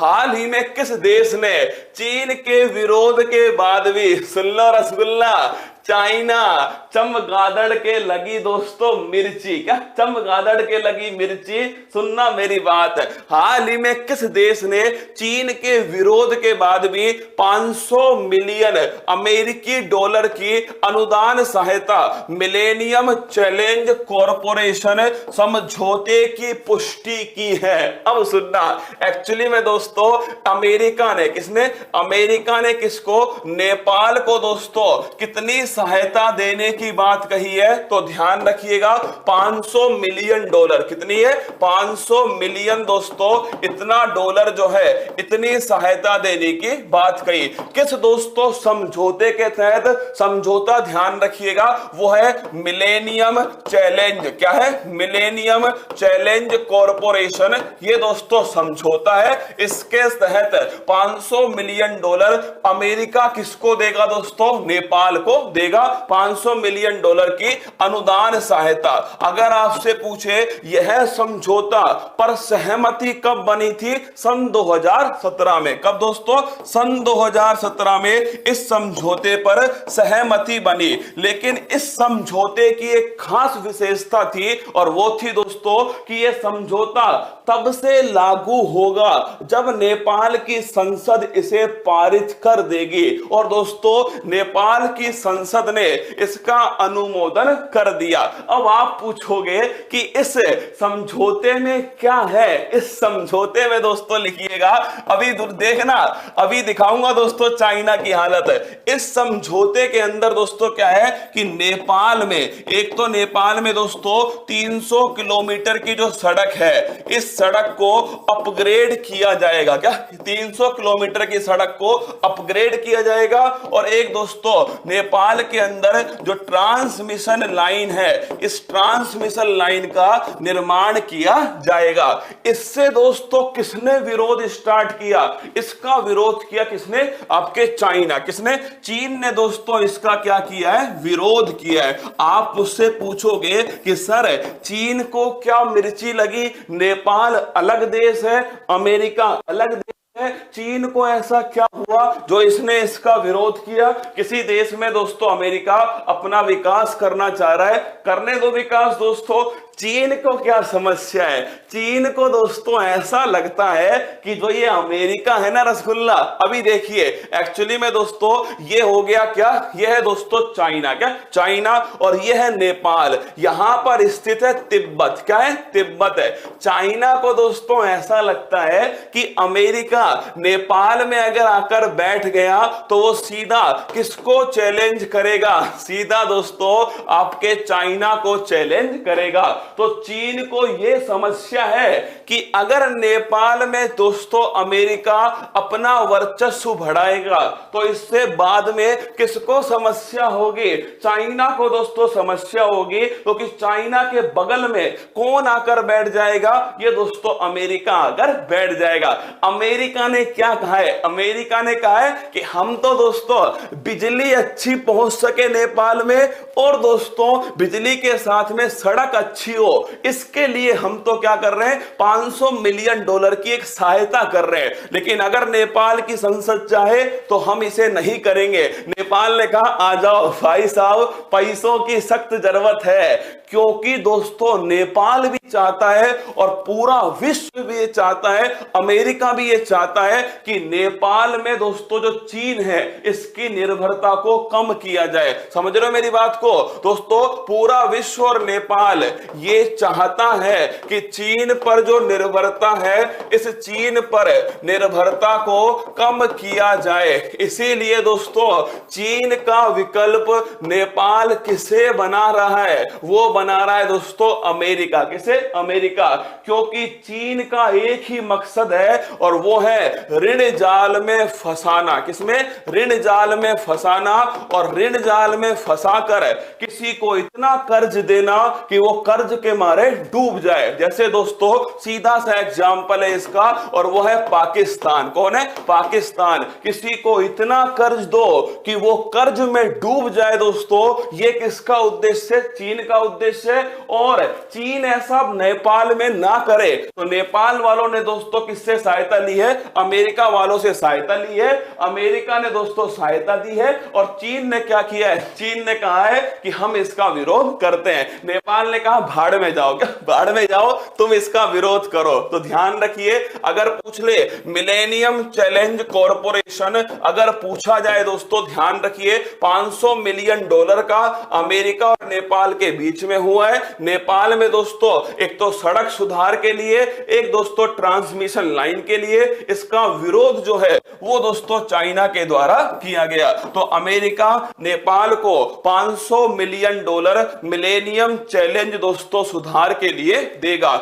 हाल ही में किस देश ने चीन के विरोध के बाद भी, सुन लो रसगुल्ला, चाइना, चमगादड़ के लगी दोस्तों मिर्ची, क्या चमगादड़ के लगी मिर्ची, सुनना मेरी बात। हाल ही में किस देश ने चीन के विरोध के बाद भी 500 मिलियन अमेरिकी डॉलर की अनुदान सहायता मिलेनियम चैलेंज कॉरपोरेशन समझौते की पुष्टि की है? अब सुनना, एक्चुअली में दोस्तों अमेरिका ने, किसने, अमेरिका ने किसको, नेपाल को दोस्तों कितनी सहायता देने की बात कही है? तो ध्यान रखिएगा 500 मिलियन डॉलर, कितनी है? 500 मिलियन दोस्तों, इतना डॉलर जो है, इतनी सहायता देने की बात कही। किस दोस्तों समझौते के तहत? समझौता ध्यान रखिएगा वो है मिलेनियम चैलेंज, क्या है? मिलेनियम चैलेंज कॉरपोरेशन, ये दोस्तों समझौता है। इसके तहत 500 मिलियन डॉलर अमेरिका किसको देगा दोस्तों? नेपाल को देगा 500 मिलियन डॉलर की अनुदान सहायता। अगर आपसे पूछे यह समझौता पर सहमति कब बनी थी? सन 2017 में। कब दोस्तों? सन 2017 में इस समझौते पर सहमति बनी। लेकिन इस समझौते की एक खास विशेषता थी और वो थी दोस्तों कि यह समझौता तब से लागू होगा जब नेपाल की संसद इसे पारित कर देगी। और दोस्तों नेपाल की संसद ने इसका अनुमोदन कर दिया। अब आप पूछोगे कि इस समझौते में क्या है? इस समझौते में दोस्तों लिखिएगा, अभी देखना, अभी दिखाऊंगा दोस्तों चाइना की हालत। इस समझौते के अंदर दोस्तों क्या है कि नेपाल में, एक तो नेपाल में दोस्तों 300 किलोमीटर की जो सड़क है, इस सड़क को अपग्रेड किया जाएगा। क्या? 300 किलोमीटर की सड़क को अपग्रेड किया जाएगा। और एक दोस्तों नेपाल के अंदर जो ट्रांसमिशन लाइन है, इस ट्रांसमिशन लाइन का निर्माण किया जाएगा। इससे दोस्तों किसने विरोध स्टार्ट किया? इसका विरोध किया किसने? आपके चाइना। किसने? चीन ने दोस्तों इसका क्या किया है? विरोध किया है। आप उससे पूछोगे कि सर चीन को क्या मिर्ची लगी? नेपाल अलग देश है, अमेरिका अलग देश है, चीन को ऐसा क्या हुआ जो इसने इसका विरोध किया? किसी देश में दोस्तों अमेरिका अपना विकास करना चाह रहा है, करने दो विकास दोस्तों। चीन को क्या समस्या है? चीन को दोस्तों ऐसा लगता है कि जो ये अमेरिका है ना रसगुल्ला, अभी देखिए एक्चुअली में दोस्तों ये हो गया क्या? ये है दोस्तों चाइना, क्या? चाइना, और ये है नेपाल। यहां पर स्थित है तिब्बत, क्या है? तिब्बत है। चाइना को दोस्तों ऐसा लगता है कि अमेरिका नेपाल में अगर आकर बैठ गया तो वो सीधा किसको चैलेंज करेगा? सीधा दोस्तों आपके चाइना को चैलेंज करेगा। तो चीन को यह समस्या है कि अगर नेपाल में दोस्तों अमेरिका अपना वर्चस्व बढ़ाएगा तो इससे बाद में किसको समस्या होगी? चाइना को दोस्तों समस्या होगी, क्योंकि चाइना के बगल में कौन आकर बैठ जाएगा? ये दोस्तों अमेरिका आकर बैठ जाएगा। अमेरिका ने क्या कहा है? अमेरिका ने कहा है कि हम तो दोस्तों बिजली अच्छी पहुंच सके नेपाल में, और दोस्तों बिजली के साथ में सड़क अच्छी हो, इसके लिए हम तो क्या कर रहे हैं? 500 मिलियन डॉलर की एक सहायता कर रहे हैं। लेकिन अगर नेपाल की संसद चाहे तो हम इसे नहीं करेंगे। नेपाल ने कहा आ जाओ भाई साहब, पैसों की सख्त जरूरत है, क्योंकि दोस्तों नेपाल भी चाहता है और पूरा विश्व भी ये चाहता है, अमेरिका भी ये चाहता है कि नेपाल में दोस्तों जो चीन है इसकी निर्भरता को कम किया जाए। समझ रहे हो मेरी बात को दोस्तों? पूरा विश्व और नेपाल ये चाहता है कि चीन पर जो निर्भरता है, इस चीन पर निर्भरता को कम किया जाए। इसीलिए दोस्तों चीन का विकल्प नेपाल किसे बना रहा है? वो बना रहा है दोस्तों अमेरिका। किसे? अमेरिका। क्योंकि चीन का एक ही मकसद है और वो है ऋण जाल में फंसाना। किसमें? ऋण जाल में फंसाना, और ऋण जाल में फंसाकर किसी को इतना कर्ज देना कि वो कर्ज कर्ज के मारे डूब जाए। जैसे दोस्तों सीधा सा एग्जाम्पल है इसका, और वो है पाकिस्तान। कौन है? पाकिस्तान। किसी को इतना कर्ज दो कि वो कर्ज में डूब जाए दोस्तों, ये किसका उद्देश्य है? चीन का उद्देश्य है। और चीन ऐसा नेपाल में ना करे, तो नेपाल वालों ने दोस्तों किससे सहायता ली है? अमेरिका वालों से सहायता ली है। अमेरिका ने दोस्तों सहायता दी है, और चीन ने क्या किया है? चीन ने कहा है कि हम इसका विरोध करते हैं। नेपाल ने कहा भाड़ में जाओ, क्या भाड़ में जाओ, तुम इसका विरोध करो। तो ध्यान रखिए, अगर पूछ ले मिलेनियम चैलेंज कॉरपोरेशन, अगर पूछा जाए दोस्तों, ध्यान रखिए, $500 मिलियन का अमेरिका और नेपाल के बीच में हुआ है। नेपाल में दोस्तों एक तो सड़क सुधार के लिए, एक दोस्तों ट्रांसमिशन लाइन के लिए। इसका विरोध जो है वो दोस्तों चाइना के द्वारा किया गया। तो अमेरिका नेपाल को $500 मिलियन मिलेनियम चैलेंज दोस्तों सुधार के लिए देगा।